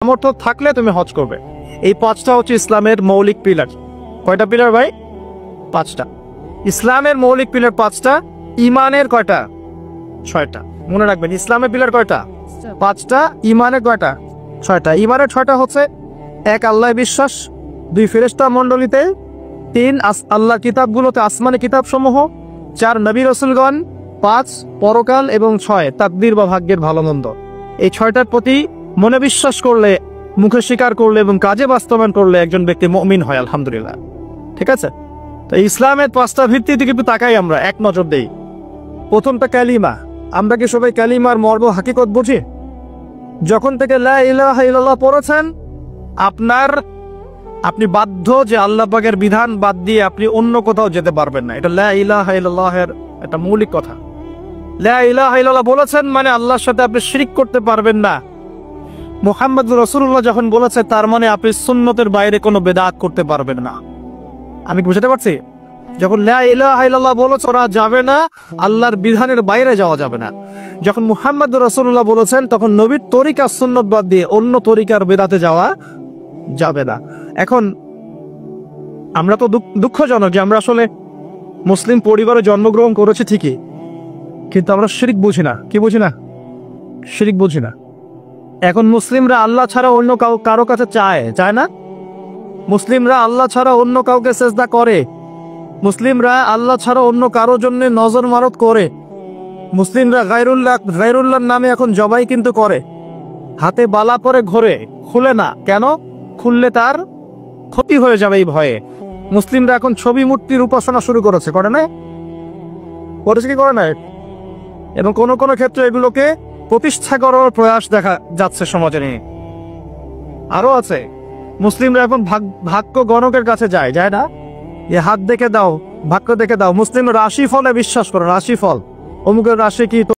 সামর্থ্য থাকলে তুমি হজ করবে। এই পাঁচটা হচ্ছে ইসলামের মৌলিক পিলার। কয়টা পিলার ভাই? পাঁচটা। ইসলামের মৌলিক পিলার পাঁচটা, ইমানের কয়টা? ছয়টা। মনে রাখবেন, ইসলামের পিলার কয়টা? পাঁচটা। ইমানের কয়টা? ছয়টা। ইমানের ছয়টা হচ্ছে: এক, আল্লাহ বিশ্বাস; দুই, ফেরেশতা মণ্ডলীতে; তিন, আল্লাহ কিতাবগুলোতে, আসমানি কিতাব সমূহ; চার, নবী রাসূলগণ; পাঁচ, পরকাল; এবং ছয়, তাকদীর বা ভাগ্যের ভালো মন্দ। এই ছয়টার প্রতি মনে বিশ্বাস করলে, মুখে স্বীকার করলে এবং কাজে বাস্তবায়ন করলে একজন ব্যক্তি মুমিন হয়, আলহামদুলিল্লাহ। ঠিক আছে? তো ইসলামের পাঁচটা ভিত্তি দিকে একটু তাকাই, আমরা এক নজর দেই। প্রথমটা কালিমা। আমরা কি সবাই কালিমার মর্ম হাকিকত বুঝি? যখন থেকে লা ইলাহা ইল্লাল্লাহ পড়েছেন, আপনি বাধ্য যে আল্লাহ পাকের বিধান বাদ দিয়ে আপনি অন্য কোথাও যেতে পারবেন না। এটা লা ইলাহা ইল্লাল্লাহের একটা মৌলিক কথা। লা ইলাহা ইল্লাল্লাহ বলেছেন মানে আল্লাহর সাথে আপনি শিরক করতে পারবেন না। মুহাম্মদ রাসূলুল্লাহ যখন বলেছে, তার মানে আপনি সুন্নতের বাইরে কোনো বেদাত করতে পারবেন না। আমি বুঝতে পারছি? যখন লা ইলাহা ইল্লাল্লাহ বলেছে ওরা যাবে না, আল্লাহর বিধানের বাইরে যাওয়া যাবে না। যখন মুহাম্মদ রাসূলুল্লাহ বলেছেন, তখন নবীর তরিকা সুন্নত বাদ দিয়ে অন্য তরিকার বেদাতে যাওয়া যাবে না। এখন আমরা তো দুঃখজনক যে আমরা আসলে মুসলিম পরিবারে জন্মগ্রহণ করেছি ঠিকই, কিন্তু আমরা শিরক বুঝি না। কি বুঝি না? শিরক বুঝি না। এখন মুসলিমরা আল্লাহ ছাড়া অন্য কারো কাছে চায় না। মুসলিমরা আল্লাহ ছাড়া অন্য কাউকে সেজদা করে। মুসলিমরা আল্লাহ ছাড়া অন্য কারো জন্য নজর মারত করে। মুসলিমরা গায়রুল্লাহর নামে এখন জবাই কিন্তু করে। হাতে বালা পরে ঘোরে, খুলে না। কেন? খুললে তার ক্ষতি হয়ে যাবে এই ভয়ে। মুসলিমরা এখন ছবি মূর্তির উপাসনা শুরু করেছে, করে না? করেছে কি করে না? এবং কোন কোন ক্ষেত্রে এগুলোকে প্রতিষ্ঠা করার প্রয়াস দেখা যাচ্ছে সমাজে নিয়ে। আরো আছে, মুসলিমরা এখন ভাগ্য গণকের কাছে যায় না? এ হাত দেখে দাও, ভাগ্য দেখে দাও। মুসলিম রাশি ফলে বিশ্বাস করে। রাশি ফল, অমুকের রাশি কি